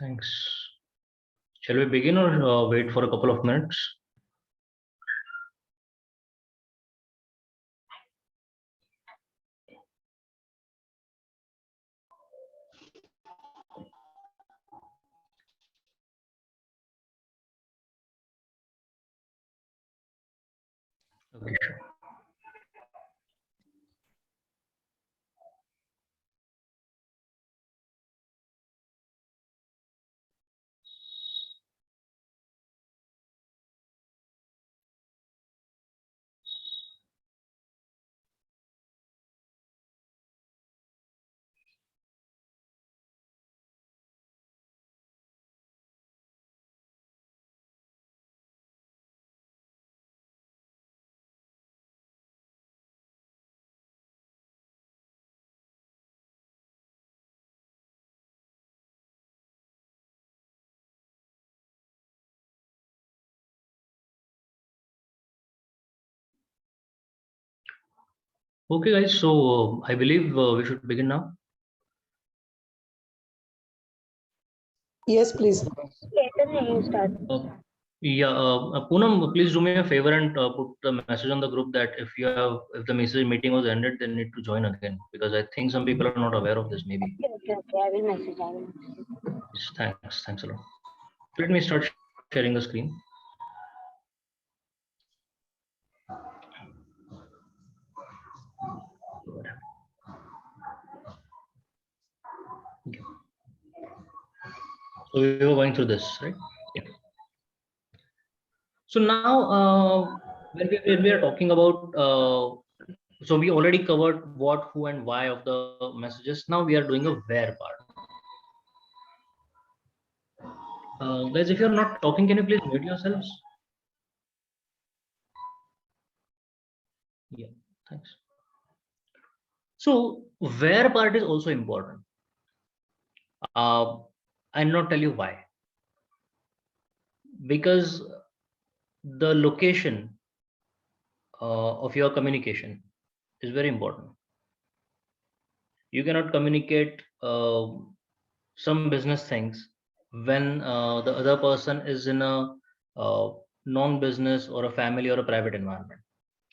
Thanks. Shall we begin or wait for a couple of minutes? Okay, sure. Okay, guys. So I believe we should begin now. Yes, please. Yeah, Poonam, please do me a favor and put the message on the group that if the message meeting was ended, they need to join again, because I think some people are not aware of this. Maybe. Okay. I will message. Thanks a lot. Let me start sharing the screen. Okay. So we were going through this, right? Yeah. So now, when we are talking about, so we already covered what, who, and why of the messages. Now we are doing a where part. Guys, if you're not talking, can you please mute yourselves? Yeah, thanks. So where part is also important. I'll not tell you why. Because the location of your communication is very important. You cannot communicate some business things when the other person is in a non-business or a family or a private environment.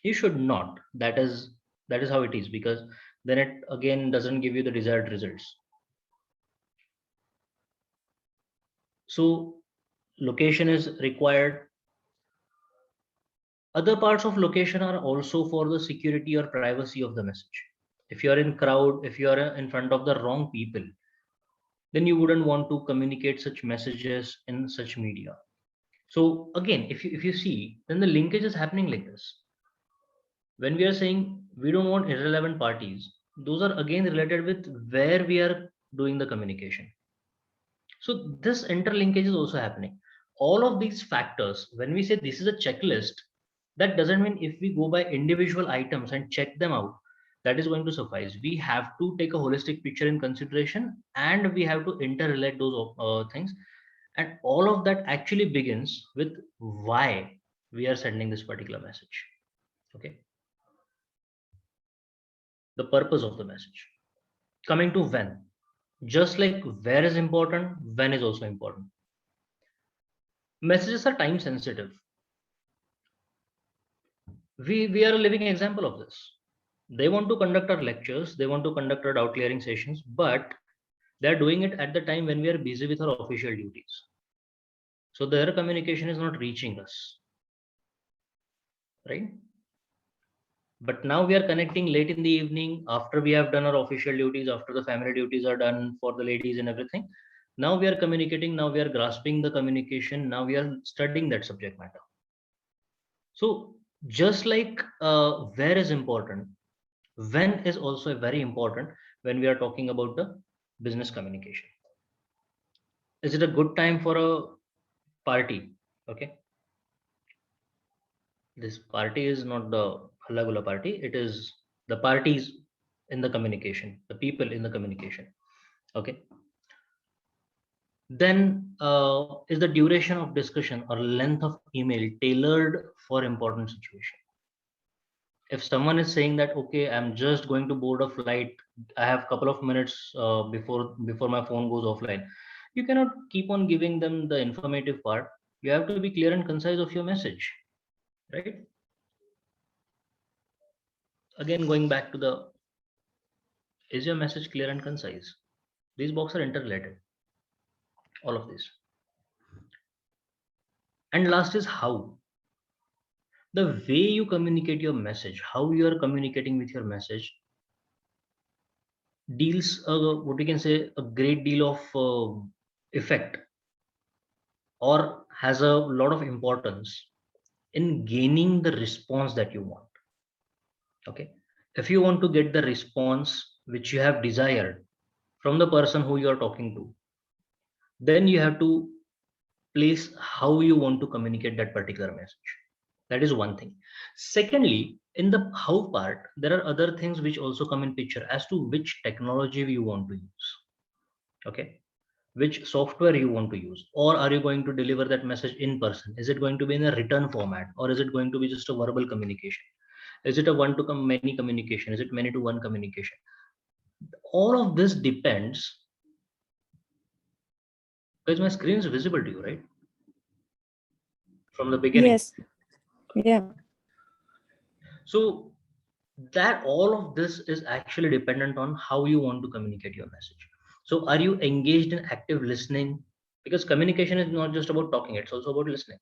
You should not. That is how it is, because then it again doesn't give you the desired results. So location is required. Other parts of location are also for the security or privacy of the message. If you are in crowd, if you are in front of the wrong people, then you wouldn't want to communicate such messages in such media. So again, if you see, then the linkage is happening like this. When we are saying we don't want irrelevant parties, those are again related with where we are doing the communication. So this interlinkage is also happening. All of these factors, when we say this is a checklist, that doesn't mean if we go by individual items and check them out, that is going to suffice. We have to take a holistic picture in consideration, and we have to interrelate those things. And all of that actually begins with why we are sending this particular message. Okay. The purpose of the message. Coming to when. Just like where is important, when is also important. Messages are time sensitive. We are a living example of this. They want to conduct our lectures, they want to conduct our doubt clearing sessions, but they're doing it at the time when we are busy with our official duties. So their communication is not reaching us, right? But now we are connecting late in the evening after we have done our official duties, after the family duties are done for the ladies and everything. Now we are communicating, now we are grasping the communication, now we are studying that subject matter. So just like where is important, when is also very important when we are talking about the business communication. Is it a good time for a party? Okay. This party is not the Halla Gulla party. It is the parties in the communication, the people in the communication. Okay. Then is the duration of discussion or length of email tailored for important situation? If someone is saying that, okay, I'm just going to board a flight, I have a couple of minutes before my phone goes offline, You cannot keep on giving them the informative part. You have to be clear and concise of your message, right? Again, going back to the, is your message clear and concise? These boxes are interrelated, all of this. And last is how. The way you communicate your message, how you are communicating with your message, deals what we can say a great deal of effect, or has a lot of importance in gaining the response that you want. Okay, if you want to get the response which you have desired from the person who you are talking to, then you have to place how you want to communicate that particular message. That is one thing. Secondly, in the how part, there are other things which also come in picture as to which technology you want to use. Okay, which software you want to use, or are you going to deliver that message in person? Is it going to be in a written format, or is it going to be just a verbal communication? Is it a one to many communication? Is it many to one communication? All of this depends, because my screen is visible to you, right? From the beginning. Yes. Yeah. So that all of this is actually dependent on how you want to communicate your message. So are you engaged in active listening? Because communication is not just about talking, it's also about listening.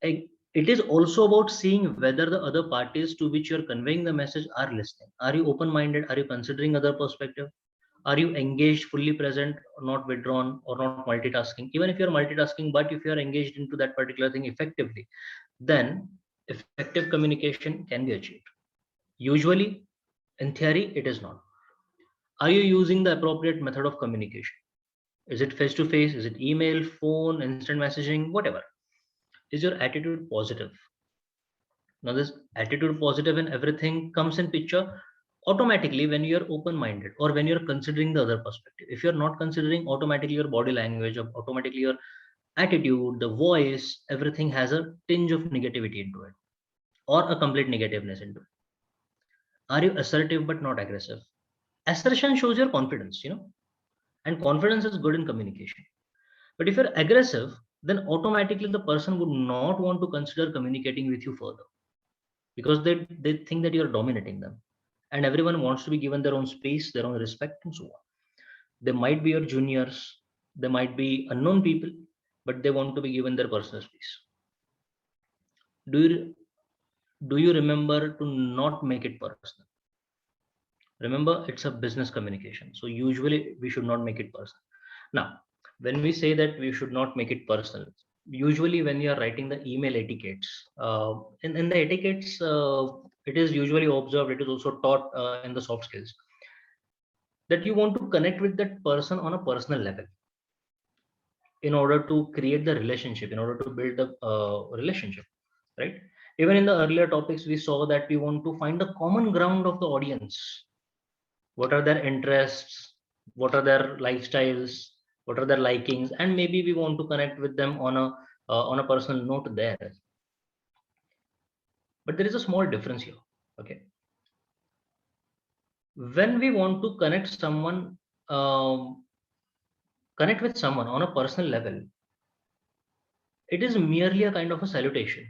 It is also about seeing whether the other parties to which you're conveying the message are listening. Are you open-minded? Are you considering other perspective? Are you engaged, fully present, or not withdrawn, or not multitasking? Even if you're multitasking, but if you're engaged into that particular thing effectively, then effective communication can be achieved. Usually, in theory, it is not. Are you using the appropriate method of communication? Is it face to face? Is it email, phone, instant messaging, whatever? Is your attitude positive? Now, this attitude positive and everything comes in picture automatically when you're open minded or when you're considering the other perspective. If you're not considering, automatically your body language, or automatically your attitude, the voice, everything has a tinge of negativity into it, or a complete negativeness into it. Are you assertive but not aggressive? Assertion shows your confidence, and confidence is good in communication. But if you're aggressive, then automatically the person would not want to consider communicating with you further, because they think that you're dominating them. And everyone wants to be given their own space, their own respect, and so on. They might be your juniors, they might be unknown people, but they want to be given their personal space. Do you remember to not make it personal? Remember, it's a business communication. So usually we should not make it personal. Now, when we say that we should not make it personal, usually when you are writing the email etiquettes, in the etiquettes, it is usually observed, it is also taught in the soft skills, that you want to connect with that person on a personal level in order to create the relationship, in order to build the relationship, right? Even in the earlier topics, we saw that we want to find the common ground of the audience. What are their interests? What are their lifestyles? What are their likings? And maybe we want to connect with them on a personal note there. But there is a small difference here. Okay, when we want to um, connect with someone on a personal level, it is merely a kind of a salutation.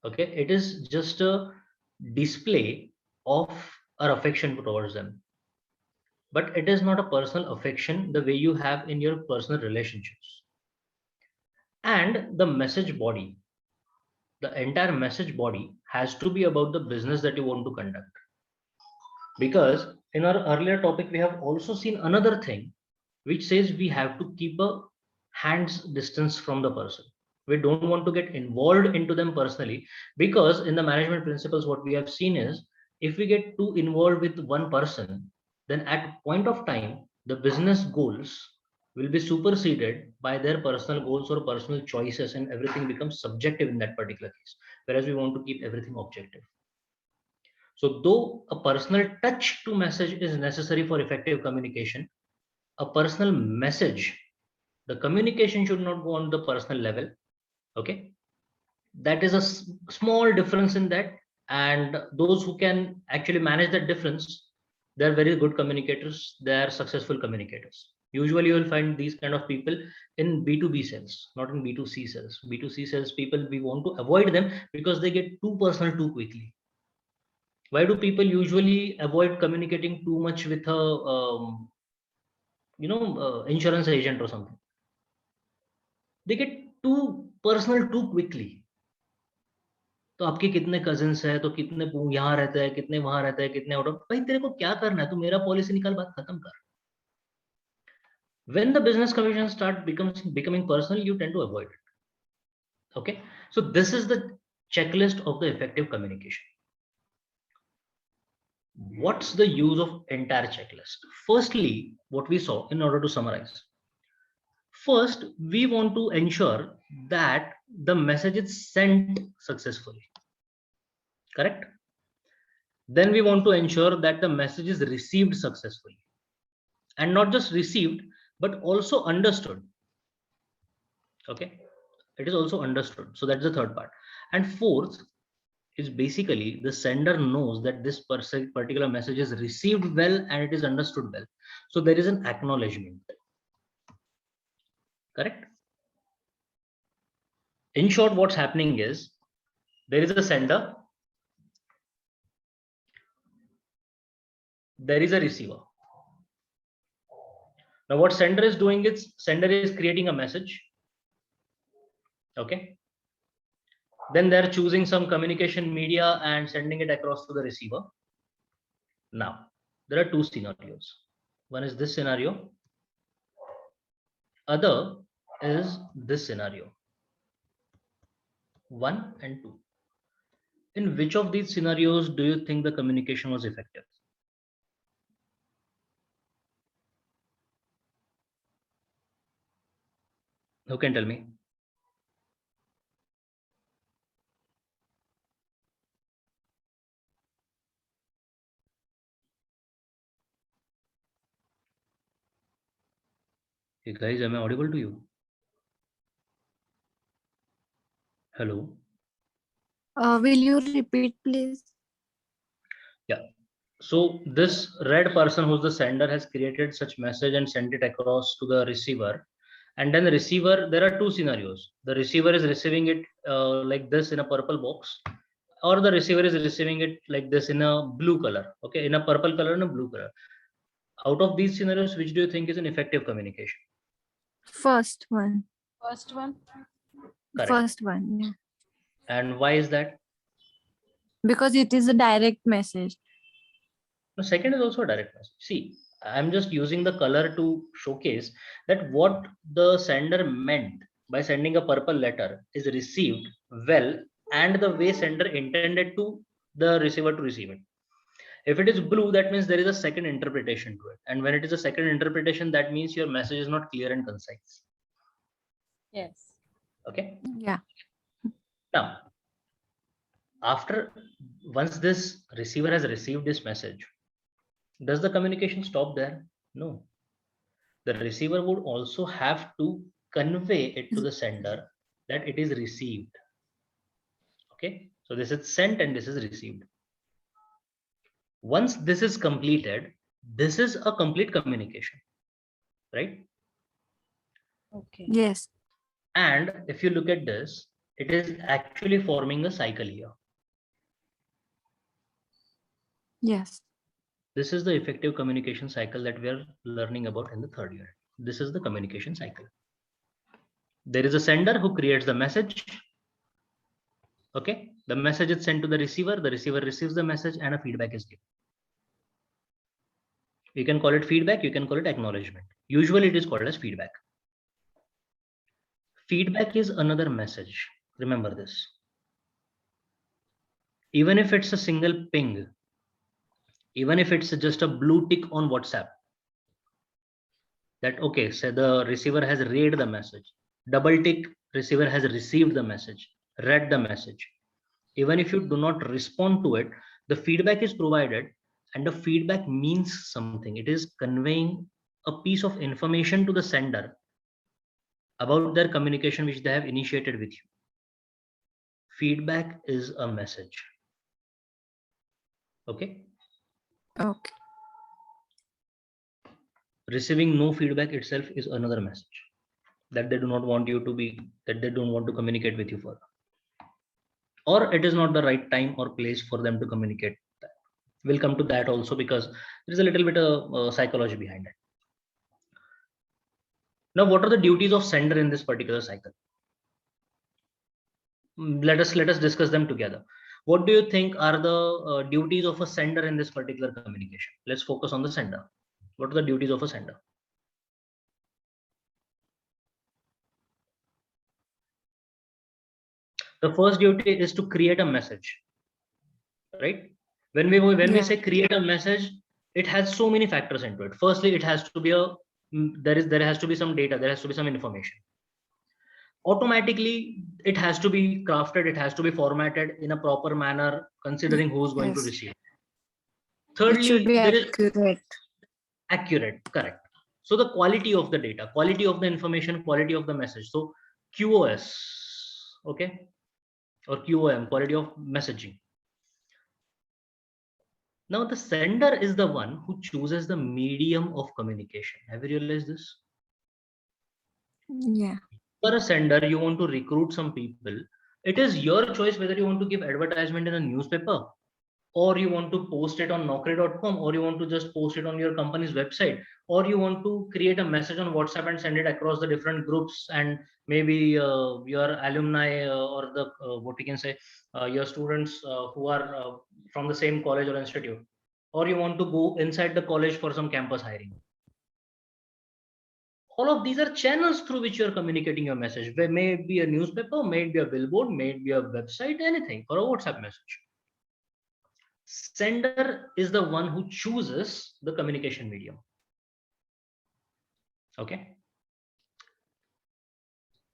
Okay, it is just a display of our affection towards them, but it is not a personal affection the way you have in your personal relationships. And the message body, the entire message body has to be about the business that you want to conduct. Because in our earlier topic, we have also seen another thing which says we have to keep a hand's distance from the person. We don't want to get involved into them personally, because in the management principles, what we have seen is, if we get too involved with one person, then at point of time, the business goals will be superseded by their personal goals or personal choices, and everything becomes subjective in that particular case, whereas we want to keep everything objective. So though a personal touch to message is necessary for effective communication, a personal message, the communication should not go on the personal level. Okay, that is a small difference in that. And those who can actually manage that difference, they're very good communicators, they're successful communicators. Usually you will find these kind of people in B2B sales, not in B2C sales. B2C sales people, we want to avoid them because they get too personal too quickly. Why do people usually avoid communicating too much with a insurance agent or something? They get too personal too quickly. तो आपके कितने cousins है, तो कितने यहाँ रहते हैं, कितने वहां रहते हैं, कितने आउट ऑफ, भाई तेरे को क्या करना है, तू मेरा पॉलिसी निकाल, बात खत्म कर. When the business communication start becoming personal, you tend to avoid it. Okay, so this is the checklist of the effective communication. What's the use of entire checklist? Firstly, what we saw, in order to summarize, first we want to ensure that the message is sent successfully, correct? Then we want to ensure that the message is received successfully, and not just received but also understood. Okay, it is also understood. So that's the third part. And fourth is basically the sender knows that this particular message is received well and it is understood well. So there is an acknowledgement, correct? In short, what's happening is there is a sender, there is a receiver. Now what sender is doing is sender is creating a message. Okay, then they're choosing some communication media and sending it across to the receiver. Now there are two scenarios. One is this scenario, other is this scenario. 1 and 2. In which of these scenarios do you think the communication was effective? Who can tell me? Hey guys, am I audible to you? Hello? Will you repeat, please? Yeah. So this red person who's the sender has created such message and sent it across to the receiver. And then the receiver, there are two scenarios. The receiver is receiving it like this in a purple box, or the receiver is receiving it like this in a blue color. Okay, in a purple color and a blue color. Out of these scenarios, which do you think is an effective communication? First one. First one. Correct. First one, yeah. And why is that? Because it is a direct message. The second is also a direct message. See, I'm just using the color to showcase that what the sender meant by sending a purple letter is received well, and the way sender intended to the receiver to receive it. If it is blue, that means there is a second interpretation to it. And when it is a second interpretation, that means your message is not clear and concise. Yes. Okay. Yeah. Now, once this receiver has received this message, does the communication stop there? No. The receiver would also have to convey it to the sender that it is received. Okay, so this is sent and this is received. Once this is completed, this is a complete communication, right? Okay. Yes. And if you look at this, it is actually forming a cycle here. Yes. This is the effective communication cycle that we are learning about in the third unit. This is the communication cycle. There is a sender who creates the message. Okay, the message is sent to the receiver receives the message, and a feedback is given. You can call it feedback, you can call it acknowledgement. Usually it is called as feedback. Feedback is another message. Remember this. Even if it's a single ping, even if it's just a blue tick on WhatsApp, that okay, say the receiver has read the message, double tick, receiver has received the message, read the message. Even if you do not respond to it, the feedback is provided, and the feedback means something. It is conveying a piece of information to the sender about their communication which they have initiated with you. Feedback is a message. Okay. Okay. Receiving no feedback itself is another message that they do not want you to be, that they don't want to communicate with you further, or it is not the right time or place for them to communicate that. We'll come to that also, because there is a little bit of psychology behind it. Now, what are the duties of sender in this particular cycle? Let us discuss them together. What do you think are the duties of a sender in this particular communication? Let's focus on the sender. What are the duties of a sender? The first duty is to create a message, right? When we Yeah. say create a message, it has so many factors into it. Firstly, it has to be there has to be some data, there has to be some information. Automatically, it has to be crafted, it has to be formatted in a proper manner, considering who's going to Yes. receive. It should Thirdly, be there is accurate. accurate, correct. So the quality of the data, quality of the information, quality of the message. So QoS, okay, or QoM, quality of messaging. Now the sender is the one who chooses the medium of communication. Have you realized this? Yeah. For a sender, you want to recruit some people. It is your choice whether you want to give advertisement in a newspaper, or you want to post it on naukri.com, or you want to just post it on your company's website, or you want to create a message on WhatsApp and send it across the different groups, and maybe your alumni or the what we can say your students who are from the same college or institute, or you want to go inside the college for some campus hiring. All of these are channels through which you are communicating your message. May it be a newspaper, may it be a billboard, may it be a website, anything, or a WhatsApp message. Sender is the one who chooses the communication medium. Okay.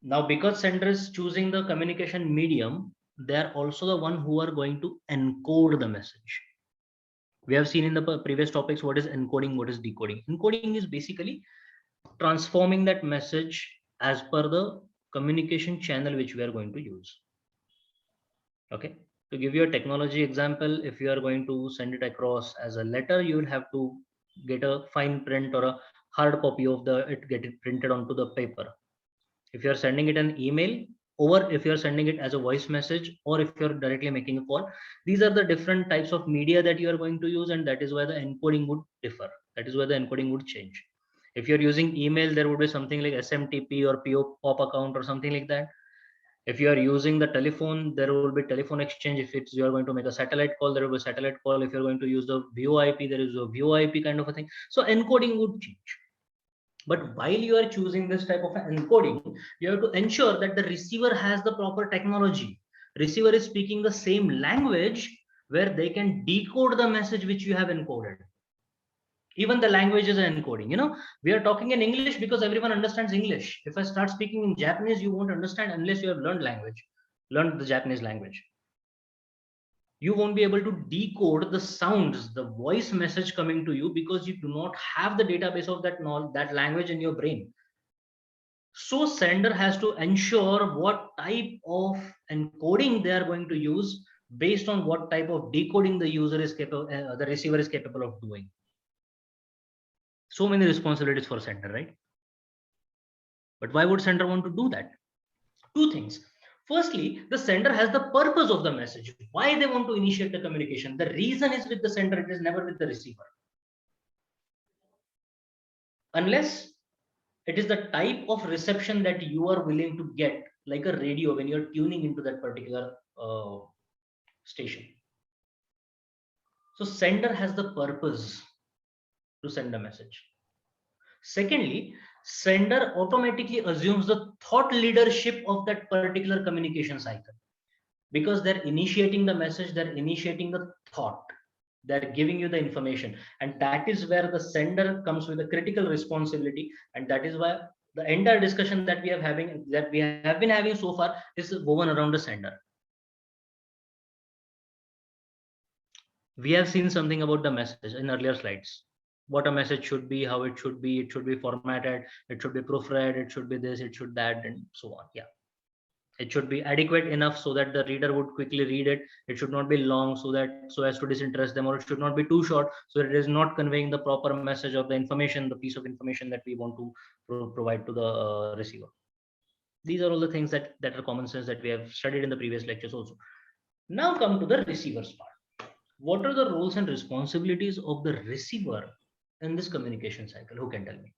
Now, because sender is choosing the communication medium, they are also the one who are going to encode the message. We have seen in the previous topics what is encoding, what is decoding. Encoding is basically transforming that message as per the communication channel which we are going to use. Okay. To give you a technology example, if you are going to send it across as a letter, you will have to get a fine print or a hard copy of get it printed onto the paper. If you're sending it an email, or if you're sending it as a voice message, or if you're directly making a call, these are the different types of media that you are going to use, and that is why the encoding would differ. That is why the encoding would change. If you're using email, there would be something like SMTP or PO pop account or something like that. If you are using the telephone, there will be telephone exchange. If it's you are going to make a satellite call, there will be a satellite call. If you're going to use the VoIP, there is a VoIP kind of a thing. So encoding would change. But while you are choosing this type of encoding, you have to ensure that the receiver has the proper technology. Receiver is speaking the same language where they can decode the message which you have encoded. Even the language is an encoding. We are talking in English because everyone understands English. If I start speaking in Japanese, you won't understand unless you have learned the Japanese language. You won't be able to decode the sounds, the voice message coming to you, because you do not have the database of that language in your brain. So sender has to ensure what type of encoding they are going to use based on what type of decoding the user is capable, the receiver is capable of doing. So many responsibilities for sender, right? But why would sender want to do that? Two things. Firstly, the sender has the purpose of the message. Why they want to initiate the communication? The reason is with the sender, it is never with the receiver. Unless it is the type of reception that you are willing to get, like a radio when you're tuning into that particular station. So sender has the purpose to send a message. Secondly, sender automatically assumes the thought leadership of that particular communication cycle, because they're initiating the message, they're initiating the thought, they're giving you the information, and that is where the sender comes with a critical responsibility. And that is why the entire discussion that we have been having so far is woven around the sender. We have seen something about the message in earlier slides, what a message should be, how it should be formatted, it should be proofread, it should be this, it should that, and so on. Yeah, It should be adequate enough so that the reader would quickly read it. It should not be long so as to disinterest them, or it should not be too short so that it is not conveying the proper message of the information, the piece of information that we want to provide to the receiver. These are all the things that are common sense that we have studied in the previous lectures also. Now come to the receiver's part. What are the roles and responsibilities of the receiver in this communication cycle? Who can tell me?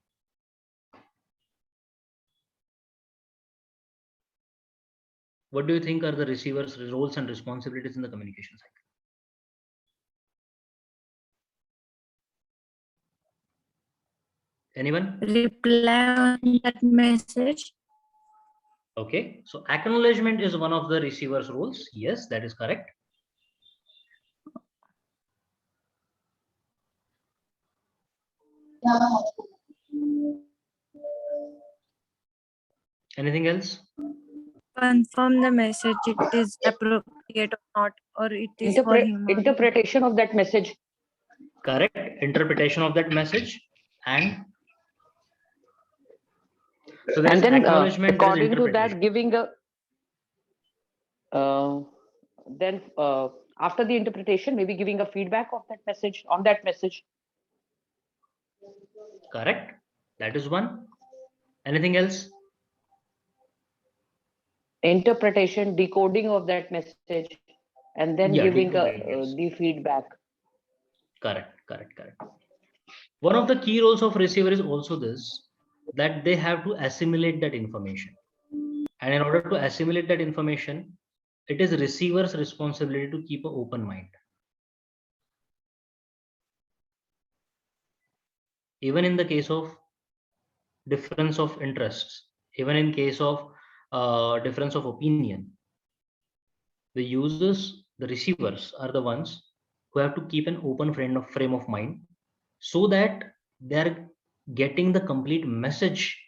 What do you think are the receiver's roles and responsibilities in the communication cycle? Anyone? Reply on that message. Okay, so acknowledgement is one of the receiver's roles. Yes, that is correct. Anything else? Confirm the message it is appropriate or not, or it is for him. Or Interpretation of that message. Correct. Interpretation of that message, and so there's And then acknowledgement. there is according to that, interpretation. giving a then after the interpretation, maybe giving a feedback of that message on that message. Correct. That is one. Anything else? Interpretation, decoding of that message, and then Yeah, giving decoding, yes. the feedback. Correct. One of the key roles of receiver is also this, that they have to assimilate that information. And in order to assimilate that information, it is receiver's responsibility to keep an open mind. Even in the case of difference of interests, even in case of difference of opinion, the users, the receivers are the ones who have to keep an open frame of mind so that they're getting the complete message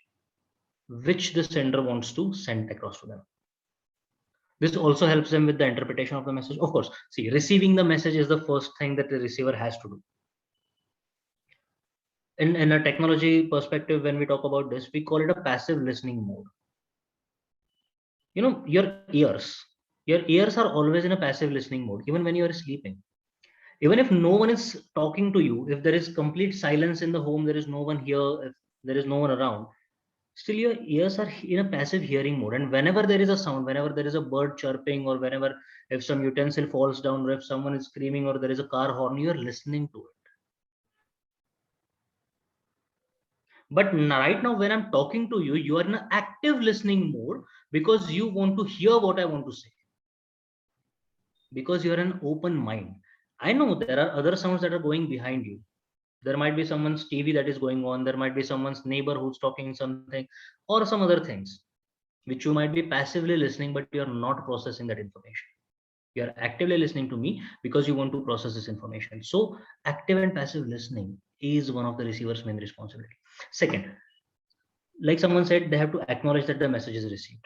which the sender wants to send across to them. This also helps them with the interpretation of the message. Of course, see, receiving the message is the first thing that the receiver has to do. In a technology perspective, when we talk about this, we call it a passive listening mode. You know, your ears are always in a passive listening mode, even when you are sleeping. Even if no one is talking to you, if there is complete silence in the home, there is no one here, if there is no one around, still your ears are in a passive hearing mode. And whenever there is a sound, whenever there is a bird chirping, or whenever if some utensil falls down, or if someone is screaming, or there is a car horn, you are listening to it. But right now, when I'm talking to you, you are in an active listening mode because you want to hear what I want to say. Because you're an open mind. I know there are other sounds that are going behind you. There might be someone's TV that is going on. There might be someone's neighbor who's talking something, or some other things, which you might be passively listening, but you're not processing that information. You're actively listening to me because you want to process this information. So active and passive listening is one of the receiver's main responsibility. Second, like someone said, they have to acknowledge that the message is received.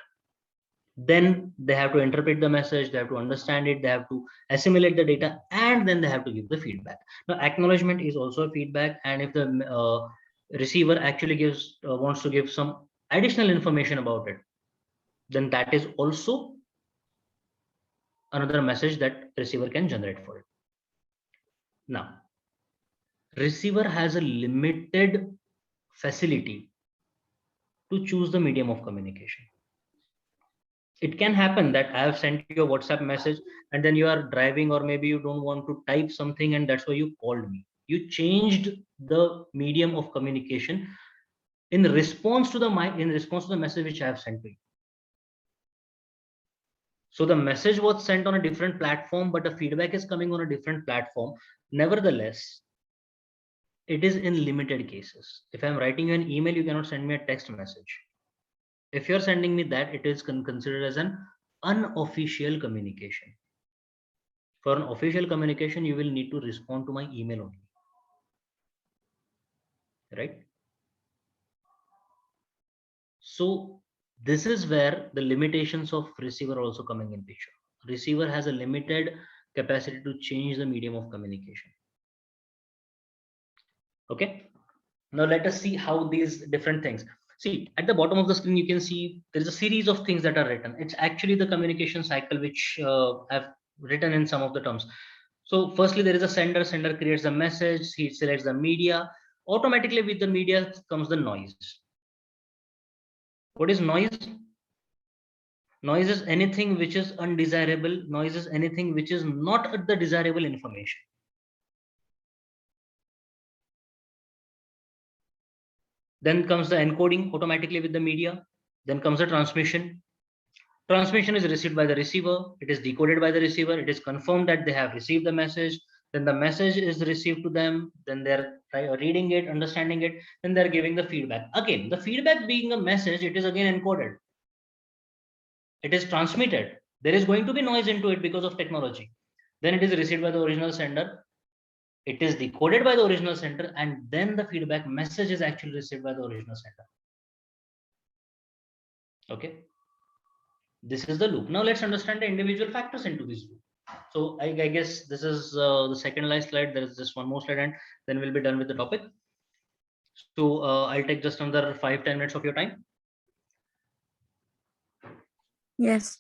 Then they have to interpret the message, they have to understand it, they have to assimilate the data, and then they have to give the feedback. Now, acknowledgement is also a feedback, and if the receiver actually wants to give some additional information about it, then that is also another message that receiver can generate for it. Now, receiver has a limited facility to choose the medium of communication. It can happen that I have sent you a WhatsApp message and then you are driving, or maybe you don't want to type something and that's why you called me. You changed the medium of communication in response to the message which I have sent to you. So the message was sent on a different platform, but the feedback is coming on a different platform. Nevertheless, it is in limited cases. If I'm writing you an email, you cannot send me a text message. If you're sending me that, it is considered as an unofficial communication. For an official communication, you will need to respond to my email only. Right? So this is where the limitations of receiver are also coming in picture. Receiver has a limited capacity to change the medium of communication. Okay. Now let us see how these different things. See, at the bottom of the screen, you can see there is a series of things that are written. It's actually the communication cycle which I've written in some of the terms. So firstly, there is a sender. Sender creates a message. He selects the media. Automatically with the media comes the noise. What is noise? Noise is anything which is undesirable. Noise is anything which is not the desirable information. Then comes the encoding automatically with the media. Then comes the transmission. Transmission is received by the receiver. It is decoded by the receiver. It is confirmed that they have received the message. Then the message is received to them. Then they're reading it, understanding it. Then they're giving the feedback. Again, the feedback being a message, it is again encoded. It is transmitted. There is going to be noise into it because of technology. Then it is received by the original sender. It is decoded by the original sender, and then the feedback message is actually received by the original sender. Okay. This is the loop. Now let's understand the individual factors into this loop. So I guess this is the second last slide. There is just one more slide, and then we'll be done with the topic. So I'll take just another 5-10 minutes of your time. Yes.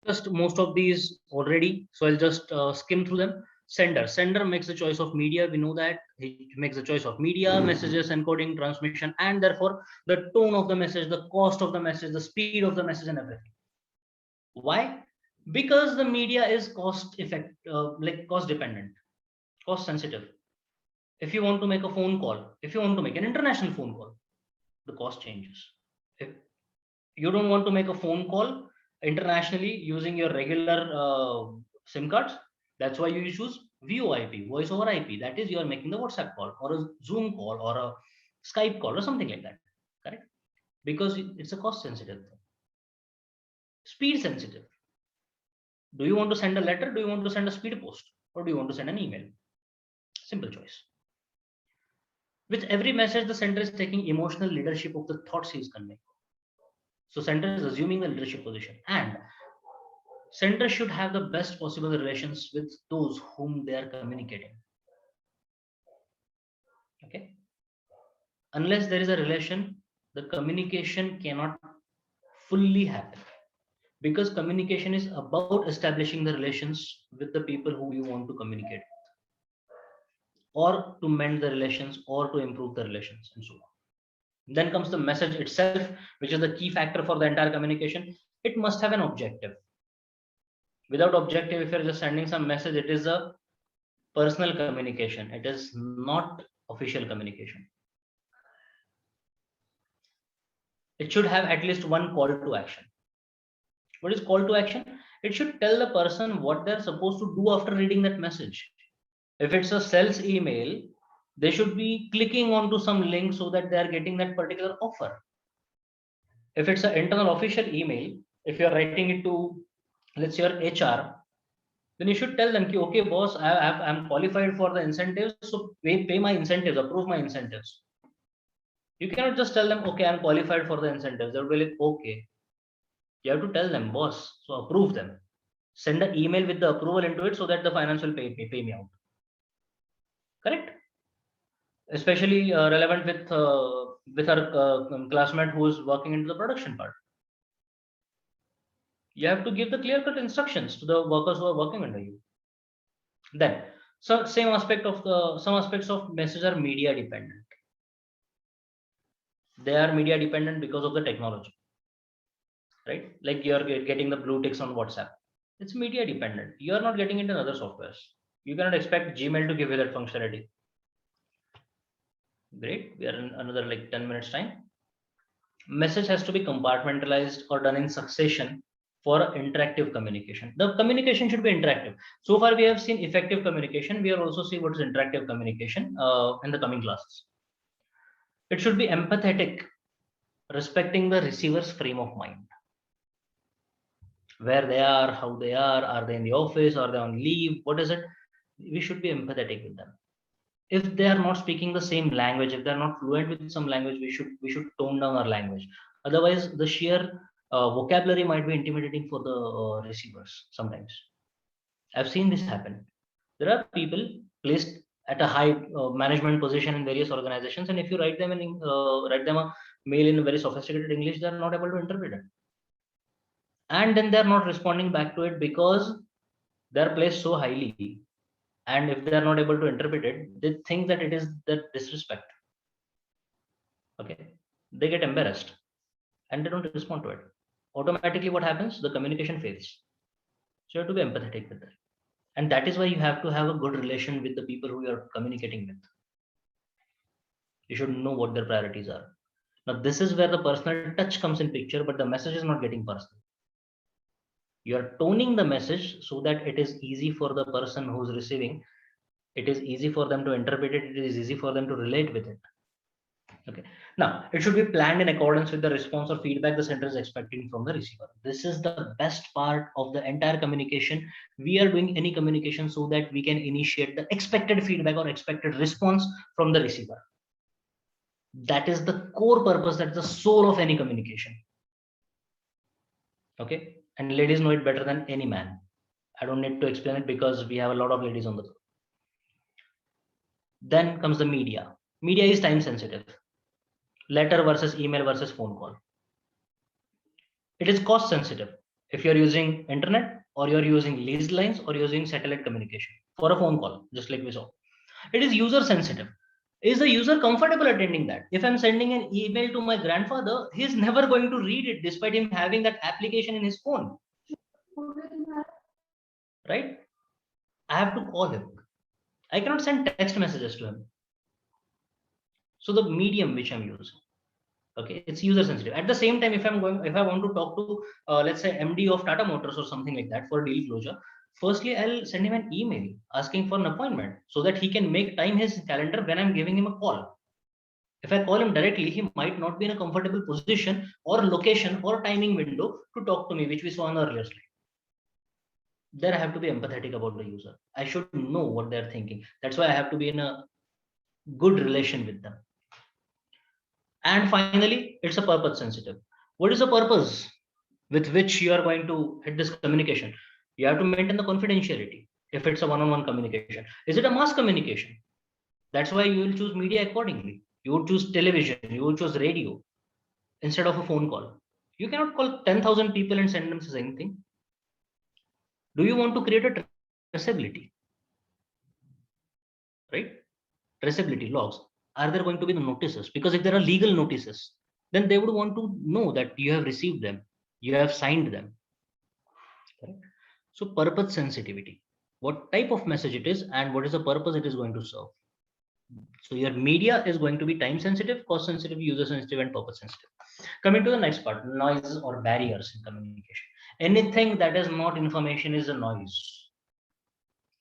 Just most of these already, so I'll just skim through them. Sender makes the choice of media. We know that he makes the choice of media, messages, encoding, transmission, and therefore the tone of the message, the cost of the message, the speed of the message, and everything. Why? Because the media is cost dependent, cost sensitive. If you want to make a phone call, if you want to make an international phone call, the cost changes. If you don't want to make a phone call internationally using your regular SIM cards, that's why you choose VoIP, voice over IP. That is, you are making the WhatsApp call or a Zoom call or a Skype call or something like that. Correct? Because it's a cost sensitive thing. Speed sensitive. Do you want to send a letter? Do you want to send a speed post? Or do you want to send an email? Simple choice. With every message, the sender is taking emotional leadership of the thoughts he is conveying. So sender is assuming the leadership position, and sender should have the best possible relations with those whom they are communicating. Okay. Unless there is a relation, the communication cannot fully happen. Because communication is about establishing the relations with the people who you want to communicate with, or to mend the relations, or to improve the relations, and so on. Then comes the message itself, which is the key factor for the entire communication. It must have an objective. Without objective, if you're just sending some message, it is a personal communication. It is not official communication. It should have at least one call to action. What is call to action? It should tell the person what they're supposed to do after reading that message. If it's a sales email, they should be clicking onto some link so that they are getting that particular offer. If it's an internal official email, if you're writing it to, let's say, your HR, then you should tell them, okay, boss, I'm qualified for the incentives, so pay my incentives, approve my incentives. You cannot just tell them, okay, I'm qualified for the incentives. They'll be like, okay. You have to tell them, boss, so approve them. Send an email with the approval into it so that the finance will pay me out. Correct? Especially relevant with our classmate who is working into the production part. You have to give the clear-cut instructions to the workers who are working under you. Then, so some aspects of message are media dependent. They are media dependent because of the technology. Right? Like you're getting the blue ticks on WhatsApp. It's media dependent. You're not getting it in other softwares. You cannot expect Gmail to give you that functionality. Great. We are in another 10 minutes time. Message has to be compartmentalized or done in succession for interactive communication. The communication should be interactive. So far, we have seen effective communication. We will also see what is interactive communication in the coming classes. It should be empathetic, respecting the receiver's frame of mind. Where they are, how they are they in the office, are they on leave, what is it? We should be empathetic with them. If they are not speaking the same language, if they're not fluent with some language, we should tone down our language. Otherwise, the sheer vocabulary might be intimidating for the receivers sometimes. I've seen this happen. There are people placed at a high management position in various organizations, and if you write them a mail in very sophisticated English, they're not able to interpret it. And then they're not responding back to it because they're placed so highly. And if they're not able to interpret it, they think that it is the disrespect. Okay. They get embarrassed and they don't respond to it. Automatically, what happens? The communication fails. So you have to be empathetic with that. And that is why you have to have a good relation with the people who you are communicating with. You should know what their priorities are. Now, this is where the personal touch comes in picture, but the message is not getting personal. You are toning the message so that it is easy for the person who's receiving. It is easy for them to interpret it. It is easy for them to relate with it. Okay. Now, it should be planned in accordance with the response or feedback the sender is expecting from the receiver. This is the best part of the entire communication. We are doing any communication so that we can initiate the expected feedback or expected response from the receiver. That is the core purpose, that's the soul of any communication. Okay. And ladies know it better than any man. I don't need to explain it because we have a lot of ladies on the group. Then comes the media. Media is time sensitive. Letter versus email versus phone call. It is cost sensitive. If you're using internet or you're using leased lines or using satellite communication for a phone call, just like we saw. It is user sensitive. Is the user comfortable attending that? If I'm sending an email to my grandfather, he's never going to read it despite him having that application in his phone. Right? I have to call him. I cannot send text messages to him. So the medium which I'm using, okay, it's user sensitive. At the same time, if I want to talk to, let's say MD of Tata Motors or something like that for deal closure, firstly, I'll send him an email asking for an appointment so that he can make time his calendar when I'm giving him a call. If I call him directly, he might not be in a comfortable position or location or timing window to talk to me, which we saw on the earlier slide. There I have to be empathetic about the user. I should know what they're thinking. That's why I have to be in a good relation with them. And finally, it's a purpose sensitive. What is the purpose with which you are going to hit this communication? You have to maintain the confidentiality. If it's a one-on-one communication, is it a mass communication? That's why you will choose media accordingly. You would choose television, you would choose radio instead of a phone call. You cannot call 10,000 people and send them the same thing. Do you want to create a traceability? Right? Traceability logs. Are there going to be the notices? Because if there are legal notices, then they would want to know that you have received them, you have signed them. Correct? So purpose sensitivity, what type of message it is and what is the purpose it is going to serve. So your media is going to be time sensitive, cost sensitive, user sensitive, and purpose sensitive. Coming to the next part, noises or barriers in communication. Anything that is not information is a noise.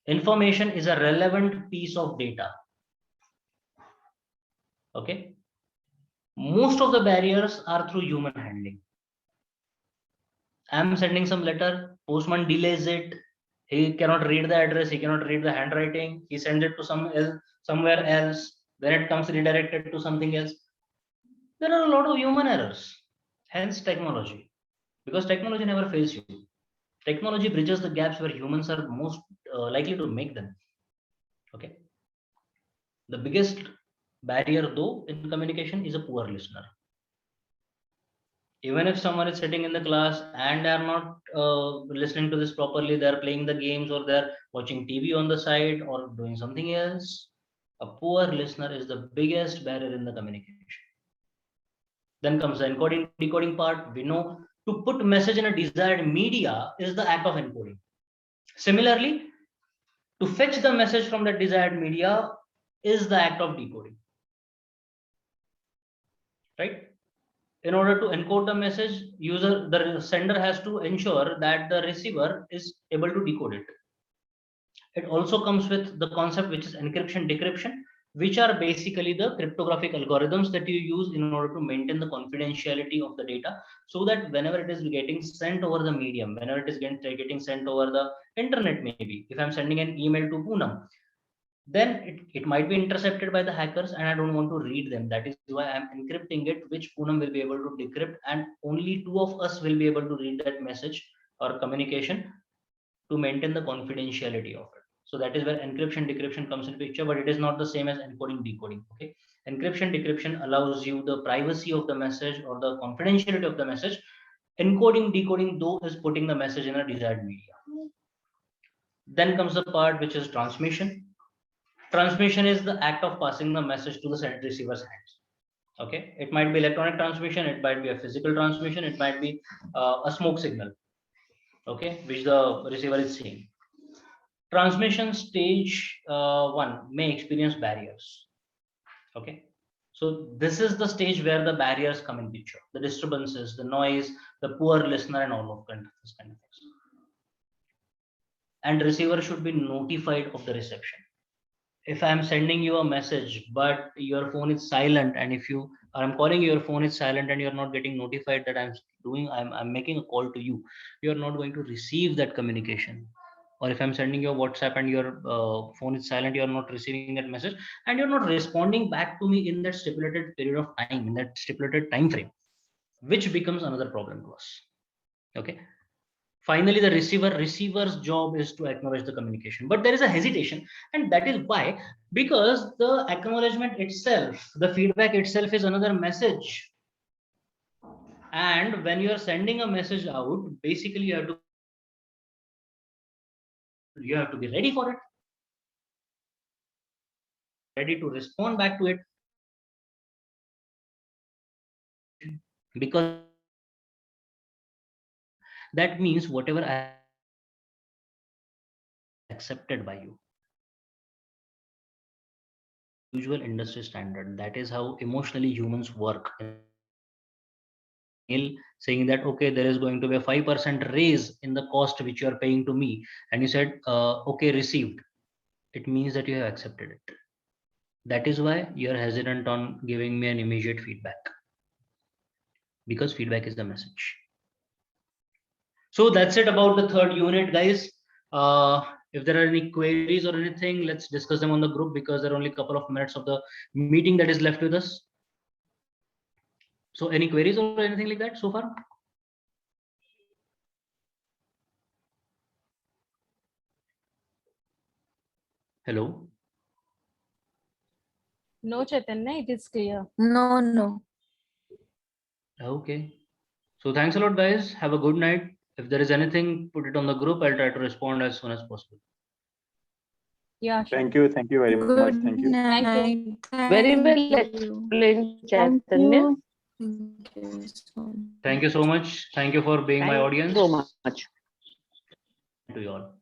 Information is a relevant piece of data. Okay. Most of the barriers are through human handling. I'm sending some letter, postman delays it. He cannot read the address, he cannot read the handwriting. He sends it to somewhere else. Then it comes redirected to something else. There are a lot of human errors. Hence technology, because technology never fails you. Technology bridges the gaps where humans are most likely to make them. Okay. The biggest barrier though in communication is a poor listener. Even if someone is sitting in the class and they are not listening to this properly, they are playing the games or they're watching TV on the side or doing something else, a poor listener is the biggest barrier in the communication. Then comes the encoding decoding part. We know to put message in a desired media is the act of encoding. Similarly, to fetch the message from the desired media is the act of decoding. Right? In order to encode the message, the sender has to ensure that the receiver is able to decode it. It also comes with the concept which is encryption, decryption, which are basically the cryptographic algorithms that you use in order to maintain the confidentiality of the data, so that whenever it is getting sent over the medium, whenever it is getting sent over the internet, maybe if I'm sending an email to Poonam, then it might be intercepted by the hackers and I don't want to read them. That is why I'm encrypting it, which Poonam will be able to decrypt, and only two of us will be able to read that message or communication to maintain the confidentiality of it. So that is where encryption decryption comes in picture, but it is not the same as encoding decoding. Okay. Encryption decryption allows you the privacy of the message or the confidentiality of the message. Encoding decoding though is putting the message in a desired media. Then comes the part which is transmission. Transmission is the act of passing the message to the sender receiver's hands. Okay, it might be electronic transmission, it might be a physical transmission, it might be a smoke signal, okay, which the receiver is seeing. Transmission stage 1 may experience barriers. Okay, so this is the stage where the barriers come in picture, the disturbances, the noise, the poor listener, and all of this kind of things. And receiver should be notified of the reception. If I'm sending you a message but your phone is silent, and if you or I'm calling you, your phone is silent, and you're not getting notified that I'm making a call to you, you're not going to receive that communication. Or if I'm sending you a WhatsApp and your phone is silent, you're not receiving that message, and you're not responding back to me in that stipulated period of time, in that stipulated time frame, which becomes another problem to us. Okay. Finally, the receiver's job is to acknowledge the communication, but there is a hesitation, and that is why, because the acknowledgement itself, the feedback itself is another message. And when you are sending a message out, basically you have to be ready for it, ready to respond back to it, because that means whatever I accepted by you, usual industry standard. That is how emotionally humans work. Saying that, okay, there is going to be a 5% raise in the cost which you are paying to me, and you said okay, received, it means that you have accepted it. That is why you are hesitant on giving me an immediate feedback, because feedback is the message. So that's it about the third unit, guys. If there are any queries or anything, let's discuss them on the group, because there are only a couple of minutes of the meeting that is left with us. So any queries or anything like that so far? Hello? No, Chaitanya, it is clear. No. Okay. So thanks a lot, guys. Have a good night. If there is anything, put it on the group. I'll try to respond as soon as possible. Yeah, sure. Thank you very much. Thank you. Night. Very well Thank you. explained, Thank Chaitanya. you. Thank you so much. Thank you so much. Thank you for being my Thank you audience. so much. To you all.